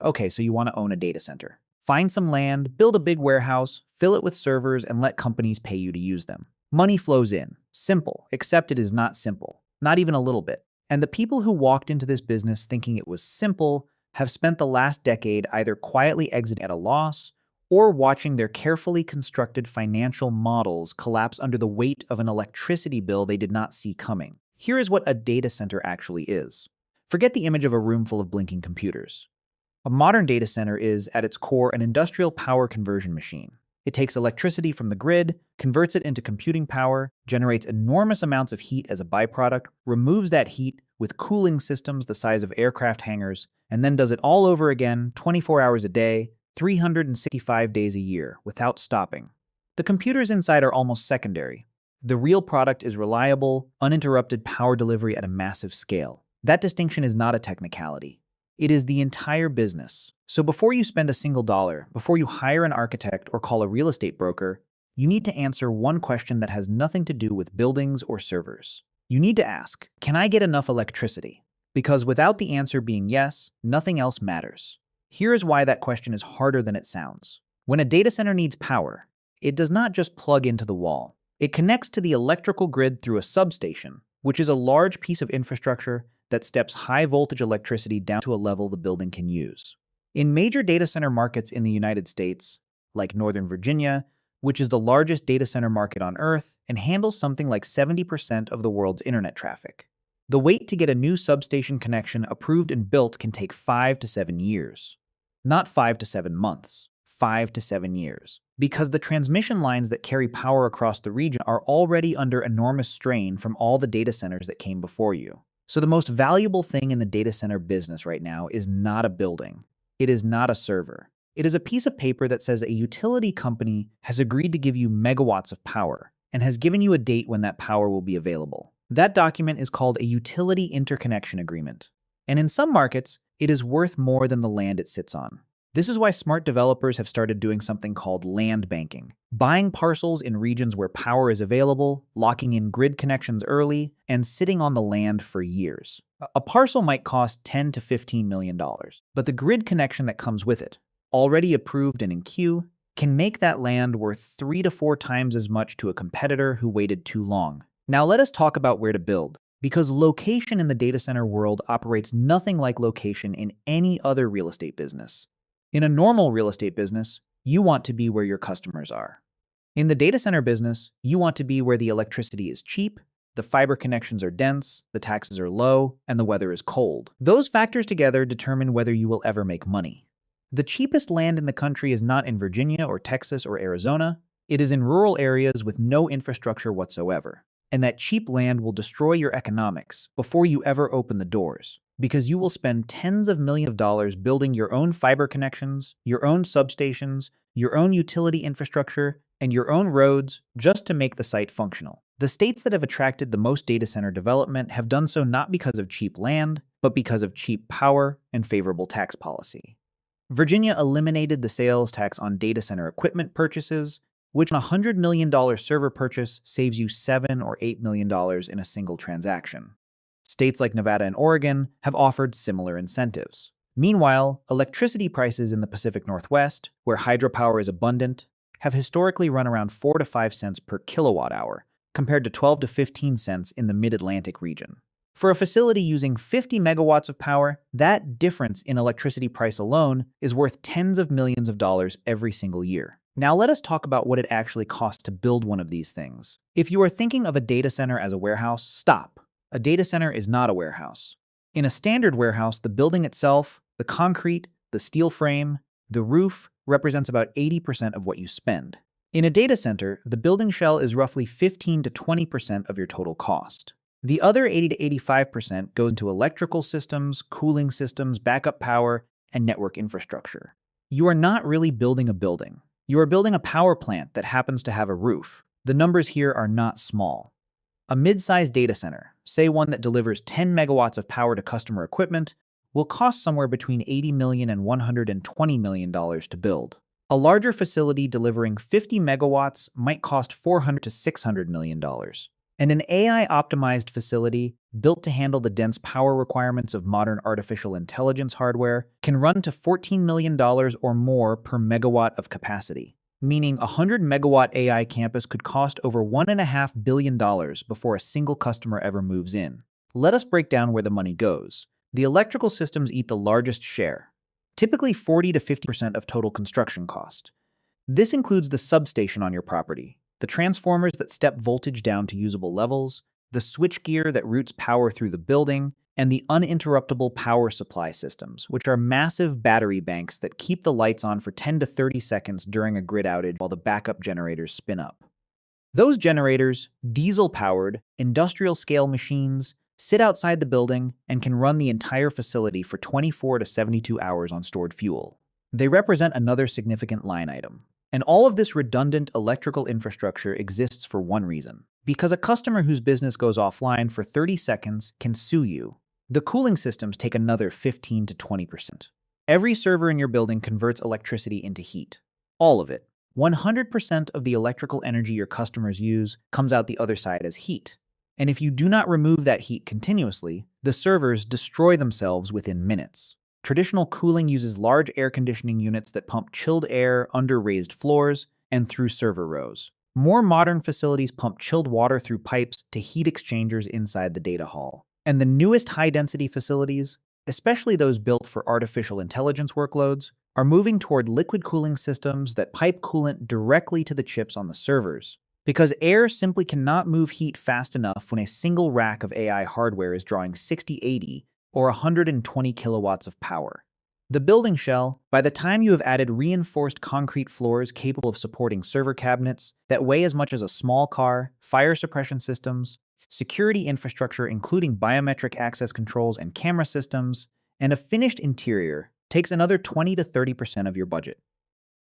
Okay, so you want to own a data center. Find some land, build a big warehouse, fill it with servers, and let companies pay you to use them. Money flows in. Simple, except it is not simple. Not even a little bit. And the people who walked into this business thinking it was simple have spent the last decade either quietly exiting at a loss or watching their carefully constructed financial models collapse under the weight of an electricity bill they did not see coming. Here is what a data center actually is. Forget the image of a room full of blinking computers. A modern data center is, at its core, an industrial power conversion machine. It takes electricity from the grid, converts it into computing power, generates enormous amounts of heat as a byproduct, removes that heat with cooling systems the size of aircraft hangars, and then does it all over again 24 hours a day, 365 days a year, without stopping. The computers inside are almost secondary. The real product is reliable, uninterrupted power delivery at a massive scale. That distinction is not a technicality. It is the entire business. So before you spend a single dollar, before you hire an architect or call a real estate broker, you need to answer one question that has nothing to do with buildings or servers. You need to ask, can I get enough electricity? Because without the answer being yes, nothing else matters. Here is why that question is harder than it sounds. When a data center needs power, it does not just plug into the wall. It connects to the electrical grid through a substation, which is a large piece of infrastructure that steps high-voltage electricity down to a level the building can use. In major data center markets in the United States, like Northern Virginia, which is the largest data center market on Earth and handles something like 70% of the world's internet traffic, the wait to get a new substation connection approved and built can take 5 to 7 years. Not 5 to 7 months, 5 to 7 years. Because the transmission lines that carry power across the region are already under enormous strain from all the data centers that came before you. So the most valuable thing in the data center business right now is not a building. It is not a server. It is a piece of paper that says a utility company has agreed to give you megawatts of power and has given you a date when that power will be available. That document is called a utility interconnection agreement. And in some markets, it is worth more than the land it sits on. This is why smart developers have started doing something called land banking, buying parcels in regions where power is available, locking in grid connections early, and sitting on the land for years. A parcel might cost $10 to $15 million, but the grid connection that comes with it, already approved and in queue, can make that land worth 3 to 4 times as much to a competitor who waited too long. Now let us talk about where to build, because location in the data center world operates nothing like location in any other real estate business. In a normal real estate business, you want to be where your customers are. In the data center business, you want to be where the electricity is cheap, the fiber connections are dense, the taxes are low, and the weather is cold. Those factors together determine whether you will ever make money. The cheapest land in the country is not in Virginia or Texas or Arizona. It is in rural areas with no infrastructure whatsoever. And that cheap land will destroy your economics before you ever open the doors, because you will spend tens of millions of dollars building your own fiber connections, your own substations, your own utility infrastructure, and your own roads just to make the site functional. The states that have attracted the most data center development have done so not because of cheap land, but because of cheap power and favorable tax policy. Virginia eliminated the sales tax on data center equipment purchases, which on a $100 million server purchase saves you $7 or $8 million in a single transaction. States like Nevada and Oregon have offered similar incentives. Meanwhile, electricity prices in the Pacific Northwest, where hydropower is abundant, have historically run around 4 to 5 cents per kilowatt hour, compared to 12 to 15 cents in the Mid-Atlantic region. For a facility using 50 megawatts of power, that difference in electricity price alone is worth tens of millions of dollars every single year. Now let us talk about what it actually costs to build one of these things. If you are thinking of a data center as a warehouse, stop. A data center is not a warehouse. In a standard warehouse, the building itself, the concrete, the steel frame, the roof represents about 80% of what you spend. In a data center, the building shell is roughly 15 to 20% of your total cost. The other 80 to 85% goes into electrical systems, cooling systems, backup power, and network infrastructure. You are not really building a building. You are building a power plant that happens to have a roof. The numbers here are not small. A mid-sized data center, say one that delivers 10 megawatts of power to customer equipment, will cost somewhere between $80 million and $120 million to build. A larger facility delivering 50 megawatts might cost $400 to $600 million. And an AI-optimized facility built to handle the dense power requirements of modern artificial intelligence hardware can run to $14 million or more per megawatt of capacity, meaning a 100-megawatt AI campus could cost over $1.5 billion before a single customer ever moves in. Let us break down where the money goes. The electrical systems eat the largest share, typically 40 to 50% of total construction cost. This includes the substation on your property, the transformers that step voltage down to usable levels, the switchgear that routes power through the building, and the uninterruptible power supply systems, which are massive battery banks that keep the lights on for 10 to 30 seconds during a grid outage while the backup generators spin up. Those generators, diesel-powered, industrial-scale machines, sit outside the building and can run the entire facility for 24 to 72 hours on stored fuel. They represent another significant line item. And all of this redundant electrical infrastructure exists for one reason: because a customer whose business goes offline for 30 seconds can sue you. The cooling systems take another 15 to 20%. Every server in your building converts electricity into heat. All of it. 100% of the electrical energy your customers use comes out the other side as heat. And if you do not remove that heat continuously, the servers destroy themselves within minutes. Traditional cooling uses large air conditioning units that pump chilled air under raised floors and through server rows. More modern facilities pump chilled water through pipes to heat exchangers inside the data hall. And the newest high-density facilities, especially those built for artificial intelligence workloads, are moving toward liquid cooling systems that pipe coolant directly to the chips on the servers. Because air simply cannot move heat fast enough when a single rack of AI hardware is drawing 60, 80, or 120 kilowatts of power. The building shell, by the time you have added reinforced concrete floors capable of supporting server cabinets that weigh as much as a small car, fire suppression systems, security infrastructure including biometric access controls and camera systems, and a finished interior, takes another 20 to 30% of your budget.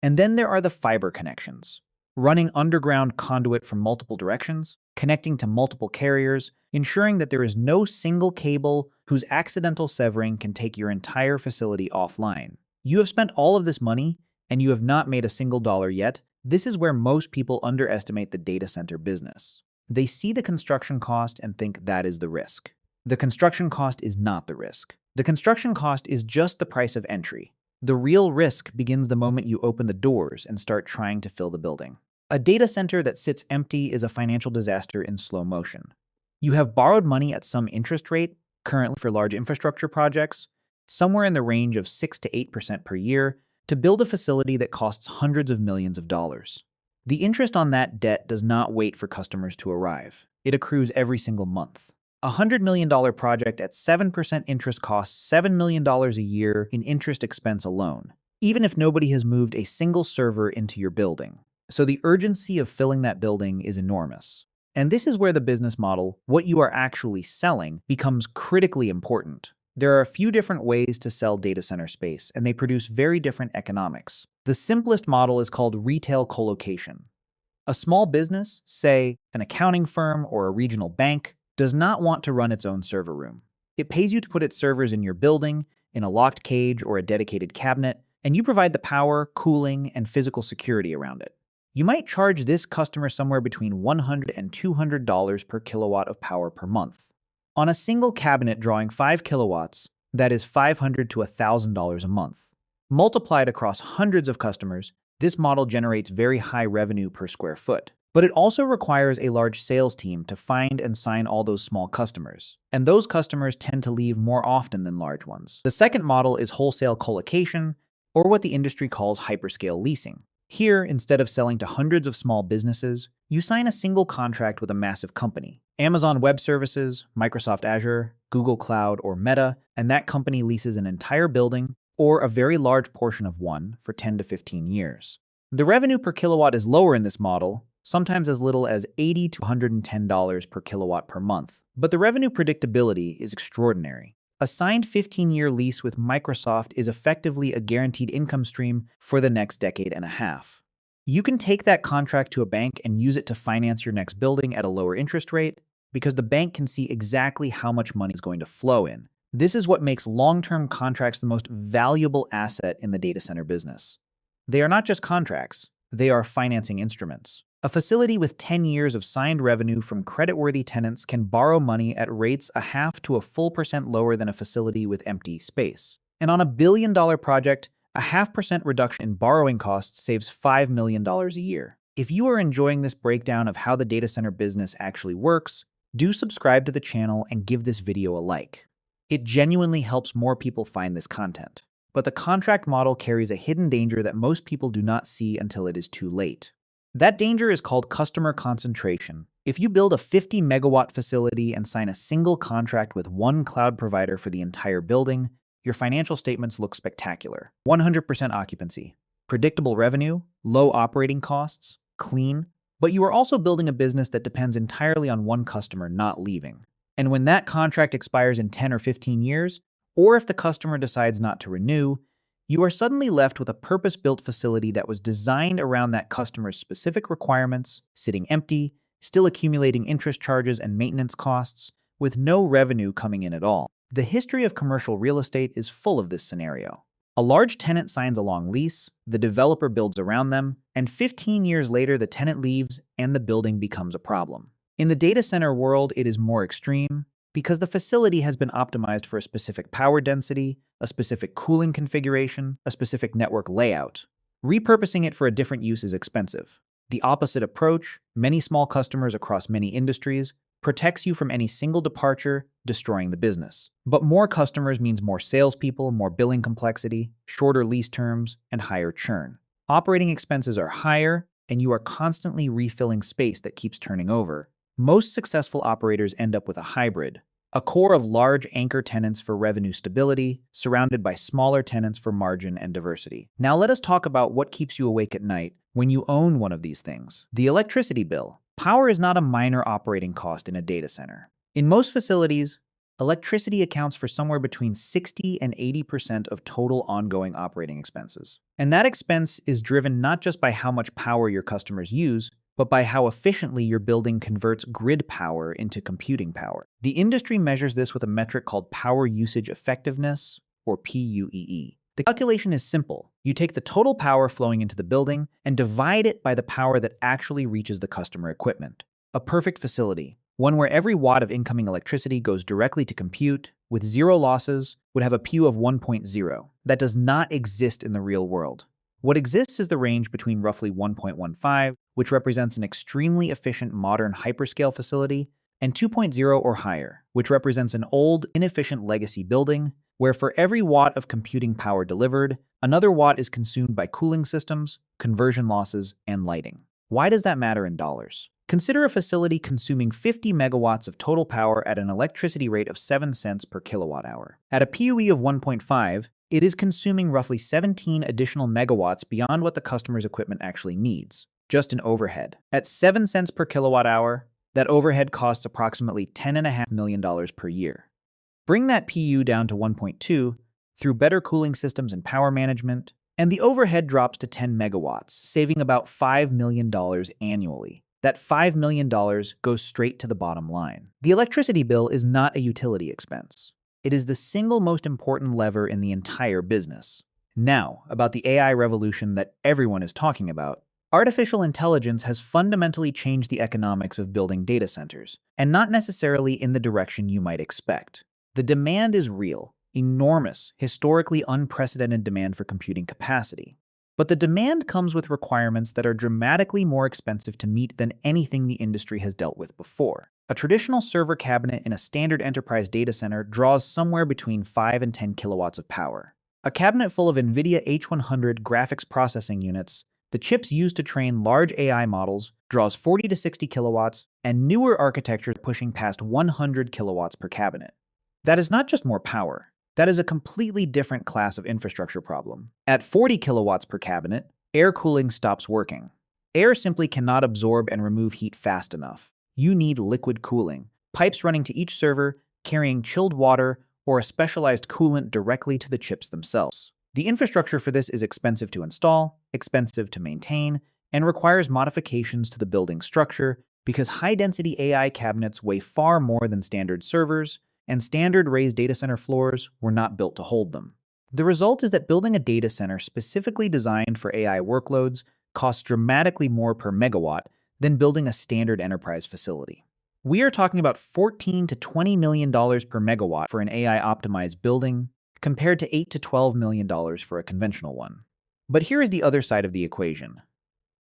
And then there are the fiber connections, running underground conduit from multiple directions, connecting to multiple carriers, ensuring that there is no single cable whose accidental severing can take your entire facility offline. You have spent all of this money, and you have not made a single dollar yet. This is where most people underestimate the data center business. They see the construction cost and think that is the risk. The construction cost is not the risk. The construction cost is just the price of entry. The real risk begins the moment you open the doors and start trying to fill the building. A data center that sits empty is a financial disaster in slow motion. You have borrowed money at some interest rate, currently for large infrastructure projects, somewhere in the range of 6 to 8% per year, to build a facility that costs hundreds of millions of dollars. The interest on that debt does not wait for customers to arrive. It accrues every single month. A $100 million project at 7% interest costs $7 million a year in interest expense alone, even if nobody has moved a single server into your building. So the urgency of filling that building is enormous. And this is where the business model, what you are actually selling, becomes critically important. There are a few different ways to sell data center space, and they produce very different economics. The simplest model is called retail colocation. A small business, say an accounting firm or a regional bank, does not want to run its own server room. It pays you to put its servers in your building, in a locked cage or a dedicated cabinet, and you provide the power, cooling, and physical security around it. You might charge this customer somewhere between $100 and $200 per kilowatt of power per month. On a single cabinet drawing 5 kilowatts, that is $500 to $1,000 a month. Multiplied across hundreds of customers, this model generates very high revenue per square foot. But it also requires a large sales team to find and sign all those small customers. And those customers tend to leave more often than large ones. The second model is wholesale colocation, or what the industry calls hyperscale leasing. Here, instead of selling to hundreds of small businesses, you sign a single contract with a massive company. Amazon Web Services, Microsoft Azure, Google Cloud, or Meta, and that company leases an entire building or a very large portion of one for 10 to 15 years. The revenue per kilowatt is lower in this model, sometimes as little as $80 to $110 per kilowatt per month. But the revenue predictability is extraordinary. A signed 15-year lease with Microsoft is effectively a guaranteed income stream for the next decade and a half. You can take that contract to a bank and use it to finance your next building at a lower interest rate because the bank can see exactly how much money is going to flow in. This is what makes long-term contracts the most valuable asset in the data center business. They are not just contracts, they are financing instruments. A facility with 10 years of signed revenue from creditworthy tenants can borrow money at rates a half to a full percent lower than a facility with empty space. And on a billion-dollar project, a 0.5% reduction in borrowing costs saves $5 million a year. If you are enjoying this breakdown of how the data center business actually works, do subscribe to the channel and give this video a like. It genuinely helps more people find this content. But the contract model carries a hidden danger that most people do not see until it is too late. That danger is called customer concentration. If you build a 50 megawatt facility and sign a single contract with one cloud provider for the entire building, your financial statements look spectacular. 100% occupancy, predictable revenue, low operating costs, clean, but you are also building a business that depends entirely on one customer not leaving. And when that contract expires in 10 or 15 years, or if the customer decides not to renew, you are suddenly left with a purpose-built facility that was designed around that customer's specific requirements, sitting empty, still accumulating interest charges and maintenance costs, with no revenue coming in at all. The history of commercial real estate is full of this scenario. A large tenant signs a long lease, the developer builds around them, and 15 years later the tenant leaves and the building becomes a problem. In the data center world, it is more extreme, because the facility has been optimized for a specific power density, a specific cooling configuration, a specific network layout. Repurposing it for a different use is expensive. The opposite approach, many small customers across many industries, protects you from any single departure, destroying the business. But more customers means more salespeople, more billing complexity, shorter lease terms, and higher churn. Operating expenses are higher, and you are constantly refilling space that keeps turning over. Most successful operators end up with a hybrid, a core of large anchor tenants for revenue stability, surrounded by smaller tenants for margin and diversity. Now let us talk about what keeps you awake at night when you own one of these things. The electricity bill. Power is not a minor operating cost in a data center. In most facilities, electricity accounts for somewhere between 60 and 80% of total ongoing operating expenses. And that expense is driven not just by how much power your customers use, but by how efficiently your building converts grid power into computing power. The industry measures this with a metric called power usage effectiveness, or PUEE. The calculation is simple. You take the total power flowing into the building and divide it by the power that actually reaches the customer equipment. A perfect facility, one where every watt of incoming electricity goes directly to compute, with zero losses, would have a PU of 1.0. That does not exist in the real world. What exists is the range between roughly 1.15, which represents an extremely efficient modern hyperscale facility, and 2.0 or higher, which represents an old, inefficient legacy building, where for every watt of computing power delivered, another watt is consumed by cooling systems, conversion losses, and lighting. Why does that matter in dollars? Consider a facility consuming 50 megawatts of total power at an electricity rate of 7 cents per kilowatt hour. At a PUE of 1.5, it is consuming roughly 17 additional megawatts beyond what the customer's equipment actually needs, just in overhead. At 7 cents per kilowatt hour, that overhead costs approximately $10.5 million per year. Bring that PU down to 1.2 through better cooling systems and power management, and the overhead drops to 10 megawatts, saving about $5 million annually. That $5 million goes straight to the bottom line. The electricity bill is not a utility expense. It is the single most important lever in the entire business. Now, about the AI revolution that everyone is talking about. Artificial intelligence has fundamentally changed the economics of building data centers, and not necessarily in the direction you might expect. The demand is real, enormous, historically unprecedented demand for computing capacity. But the demand comes with requirements that are dramatically more expensive to meet than anything the industry has dealt with before. A traditional server cabinet in a standard enterprise data center draws somewhere between 5 and 10 kilowatts of power. A cabinet full of NVIDIA H100 graphics processing units, the chips used to train large AI models, draws 40 to 60 kilowatts, and newer architectures pushing past 100 kilowatts per cabinet. That is not just more power. That is a completely different class of infrastructure problem. At 40 kilowatts per cabinet, air cooling stops working. Air simply cannot absorb and remove heat fast enough. You need liquid cooling, pipes running to each server, carrying chilled water, or a specialized coolant directly to the chips themselves. The infrastructure for this is expensive to install, expensive to maintain, and requires modifications to the building structure because high-density AI cabinets weigh far more than standard servers, and standard raised data center floors were not built to hold them. The result is that building a data center specifically designed for AI workloads costs dramatically more per megawatt than building a standard enterprise facility. We are talking about $14 to $20 million per megawatt for an AI-optimized building, compared to $8 to $12 million for a conventional one. But here is the other side of the equation.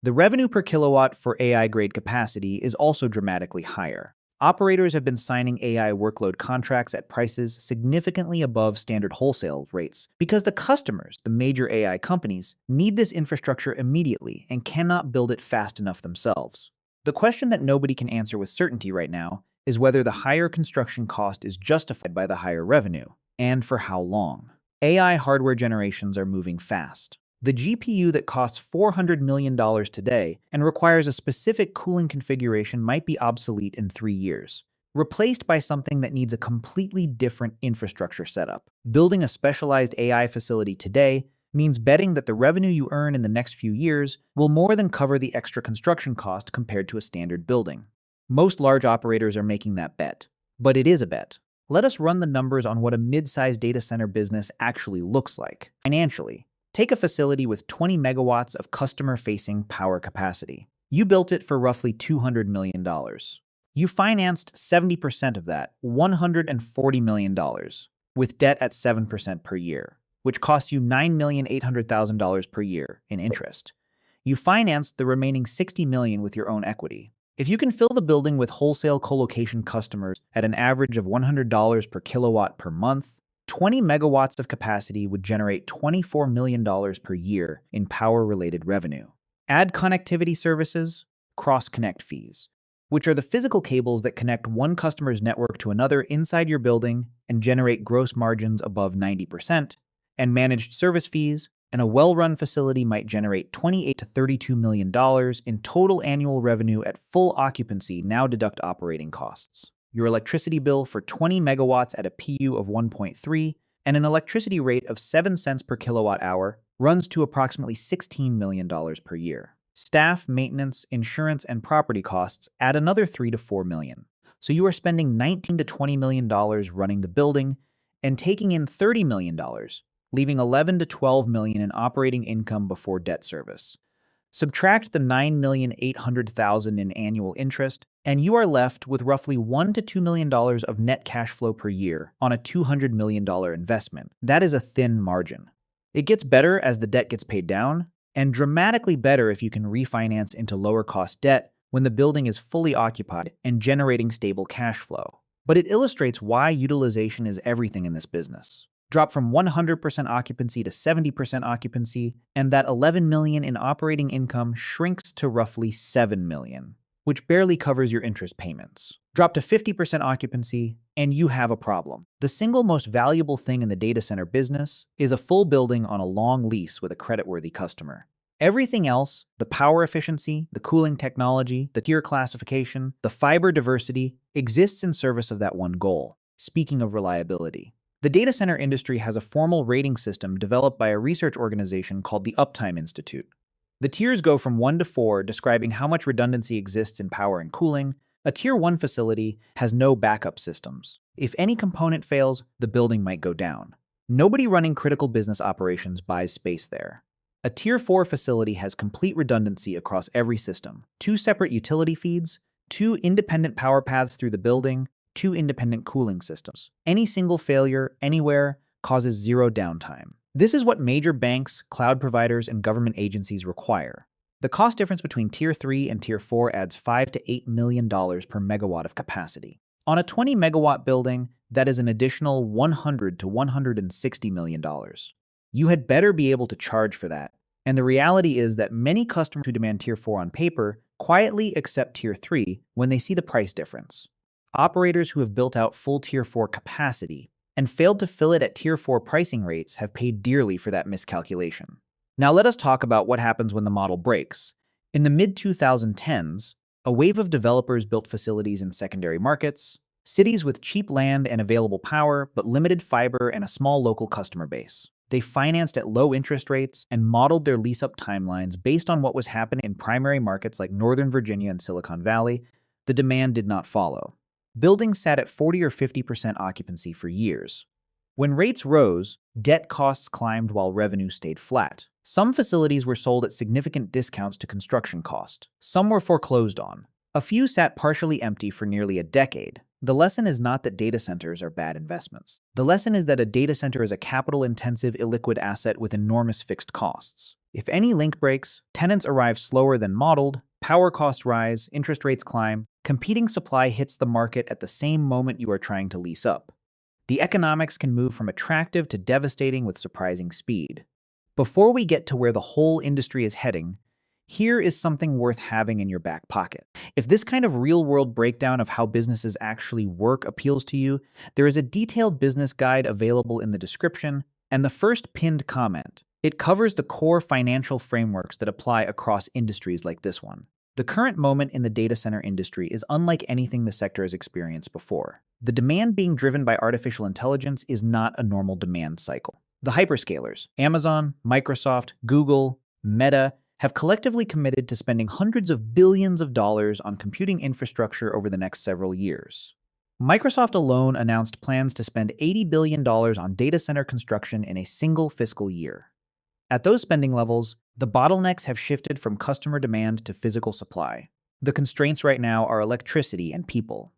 The revenue per kilowatt for AI-grade capacity is also dramatically higher. Operators have been signing AI workload contracts at prices significantly above standard wholesale rates because the customers, the major AI companies, need this infrastructure immediately and cannot build it fast enough themselves. The question that nobody can answer with certainty right now is whether the higher construction cost is justified by the higher revenue, and for how long. AI hardware generations are moving fast. The GPU that costs $400 million today and requires a specific cooling configuration might be obsolete in 3 years, replaced by something that needs a completely different infrastructure setup. Building a specialized AI facility today means betting that the revenue you earn in the next few years will more than cover the extra construction cost compared to a standard building. Most large operators are making that bet, but it is a bet. Let us run the numbers on what a mid-sized data center business actually looks like financially. Take a facility with 20 megawatts of customer-facing power capacity. You built it for roughly $200 million. You financed 70% of that, $140 million, with debt at 7% per year, which costs you $9,800,000 per year in interest. You financed the remaining $60 million with your own equity. If you can fill the building with wholesale colocation customers at an average of $100 per kilowatt per month, 20 megawatts of capacity would generate $24 million per year in power-related revenue. Add connectivity services, cross-connect fees, which are the physical cables that connect one customer's network to another inside your building and generate gross margins above 90%, and managed service fees, and a well-run facility might generate $28 to $32 million in total annual revenue at full occupancy. Now deduct operating costs. Your electricity bill for 20 megawatts at a PU of 1.3 and an electricity rate of 7 cents per kilowatt hour runs to approximately $16 million per year. Staff, maintenance, insurance, and property costs add another $3 to $4 million. So you are spending $19 to $20 million running the building and taking in $30 million, leaving $11 to $12 million in operating income before debt service. Subtract the $9,800,000 in annual interest, and you are left with roughly $1 to $2 million of net cash flow per year on a $200 million investment. That is a thin margin. It gets better as the debt gets paid down, and dramatically better if you can refinance into lower-cost debt when the building is fully occupied and generating stable cash flow. But it illustrates why utilization is everything in this business. Drop from 100% occupancy to 70% occupancy, and that $11 million in operating income shrinks to roughly $7 million, which barely covers your interest payments. Drop to 50% occupancy, and you have a problem. The single most valuable thing in the data center business is a full building on a long lease with a creditworthy customer. Everything else, the power efficiency, the cooling technology, the tier classification, the fiber diversity, exists in service of that one goal. Speaking of reliability, the data center industry has a formal rating system developed by a research organization called the Uptime Institute. The tiers go from 1 to 4, describing how much redundancy exists in power and cooling. A Tier 1 facility has no backup systems. If any component fails, the building might go down. Nobody running critical business operations buys space there. A Tier 4 facility has complete redundancy across every system. 2 separate utility feeds, 2 independent power paths through the building, 2 independent cooling systems. Any single failure, anywhere, causes zero downtime. This is what major banks, cloud providers, and government agencies require. The cost difference between Tier 3 and Tier 4 adds $5 to $8 million per megawatt of capacity. On a 20 megawatt building, that is an additional $100 to $160 million. You had better be able to charge for that. And the reality is that many customers who demand Tier 4 on paper quietly accept Tier 3 when they see the price difference. Operators who have built out full Tier 4 capacity and failed to fill it at Tier 4 pricing rates have paid dearly for that miscalculation. Now let us talk about what happens when the model breaks. In the mid-2010s, a wave of developers built facilities in secondary markets, cities with cheap land and available power, but limited fiber and a small local customer base. They financed at low interest rates and modeled their lease-up timelines based on what was happening in primary markets like Northern Virginia and Silicon Valley. The demand did not follow. Buildings sat at 40 or 50% occupancy for years. When rates rose, debt costs climbed while revenue stayed flat. Some facilities were sold at significant discounts to construction cost. Some were foreclosed on. A few sat partially empty for nearly a decade. The lesson is not that data centers are bad investments. The lesson is that a data center is a capital-intensive, illiquid asset with enormous fixed costs. If any link breaks, tenants arrive slower than modeled, power costs rise, interest rates climb, competing supply hits the market at the same moment you are trying to lease up. The economics can move from attractive to devastating with surprising speed. Before we get to where the whole industry is heading, here is something worth having in your back pocket. If this kind of real-world breakdown of how businesses actually work appeals to you, there is a detailed business guide available in the description and the first pinned comment. It covers the core financial frameworks that apply across industries like this one. The current moment in the data center industry is unlike anything the sector has experienced before. The demand being driven by artificial intelligence is not a normal demand cycle. The hyperscalers, Amazon, Microsoft, Google, Meta, have collectively committed to spending hundreds of billions of dollars on computing infrastructure over the next several years. Microsoft alone announced plans to spend $80 billion on data center construction in a single fiscal year. At those spending levels, the bottlenecks have shifted from customer demand to physical supply. The constraints right now are electricity and people.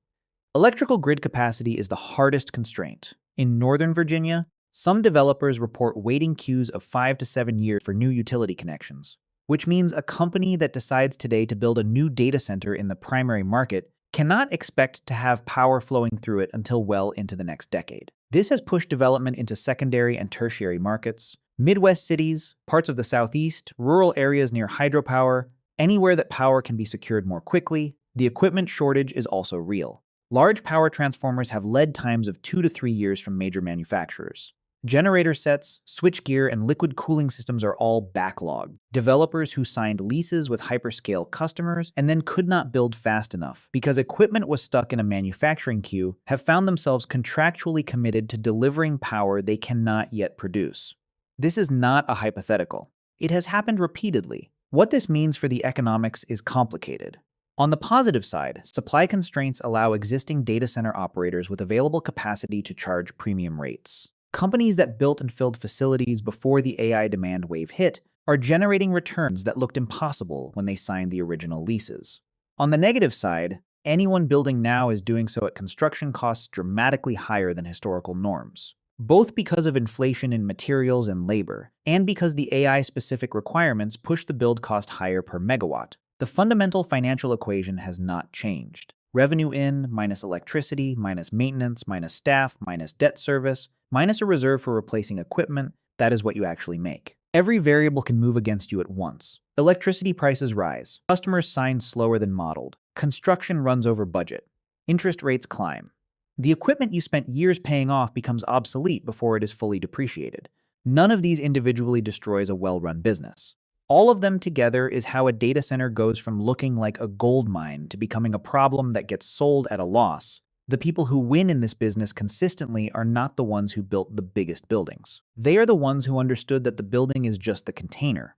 Electrical grid capacity is the hardest constraint. In Northern Virginia, some developers report waiting queues of 5 to 7 years for new utility connections, which means a company that decides today to build a new data center in the primary market cannot expect to have power flowing through it until well into the next decade. This has pushed development into secondary and tertiary markets, Midwest cities, parts of the Southeast, rural areas near hydropower, anywhere that power can be secured more quickly. The equipment shortage is also real. Large power transformers have lead times of 2 to 3 years from major manufacturers. Generator sets, switchgear, and liquid cooling systems are all backlogged. Developers who signed leases with hyperscale customers and then could not build fast enough because equipment was stuck in a manufacturing queue have found themselves contractually committed to delivering power they cannot yet produce. This is not a hypothetical. It has happened repeatedly. What this means for the economics is complicated. On the positive side, supply constraints allow existing data center operators with available capacity to charge premium rates. Companies that built and filled facilities before the AI demand wave hit are generating returns that looked impossible when they signed the original leases. On the negative side, anyone building now is doing so at construction costs dramatically higher than historical norms, both because of inflation in materials and labor, and because the AI-specific requirements push the build cost higher per megawatt. The fundamental financial equation has not changed. Revenue in minus electricity, minus maintenance, minus staff, minus debt service, minus a reserve for replacing equipment, that is what you actually make. Every variable can move against you at once. Electricity prices rise. Customers sign slower than modeled. Construction runs over budget. Interest rates climb. The equipment you spent years paying off becomes obsolete before it is fully depreciated. None of these individually destroys a well-run business. All of them together is how a data center goes from looking like a gold mine to becoming a problem that gets sold at a loss. The people who win in this business consistently are not the ones who built the biggest buildings. They are the ones who understood that the building is just the container,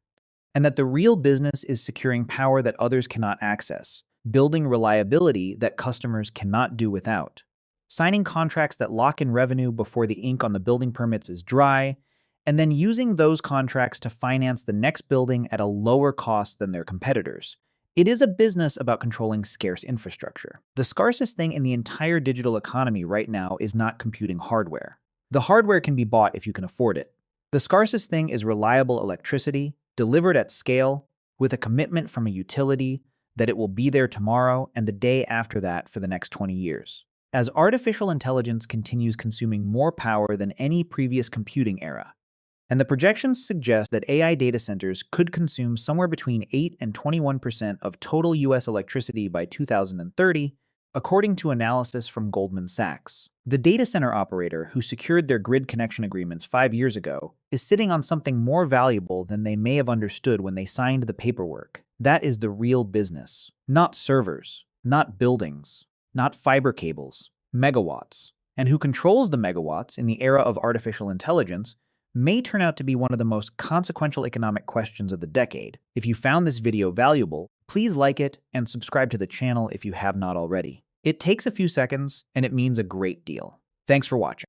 and that the real business is securing power that others cannot access, building reliability that customers cannot do without, signing contracts that lock in revenue before the ink on the building permits is dry, and then using those contracts to finance the next building at a lower cost than their competitors. It is a business about controlling scarce infrastructure. The scarcest thing in the entire digital economy right now is not computing hardware. The hardware can be bought if you can afford it. The scarcest thing is reliable electricity, delivered at scale, with a commitment from a utility that it will be there tomorrow and the day after that for the next 20 years. As artificial intelligence continues consuming more power than any previous computing era, and the projections suggest that AI data centers could consume somewhere between 8 and 21% of total US electricity by 2030, according to analysis from Goldman Sachs. The data center operator who secured their grid connection agreements 5 years ago is sitting on something more valuable than they may have understood when they signed the paperwork. That is the real business. Not servers, not buildings, not fiber cables, megawatts. And who controls the megawatts in the era of artificial intelligence may turn out to be one of the most consequential economic questions of the decade. If you found this video valuable, please like it and subscribe to the channel if you have not already. It takes a few seconds and it means a great deal. Thanks for watching.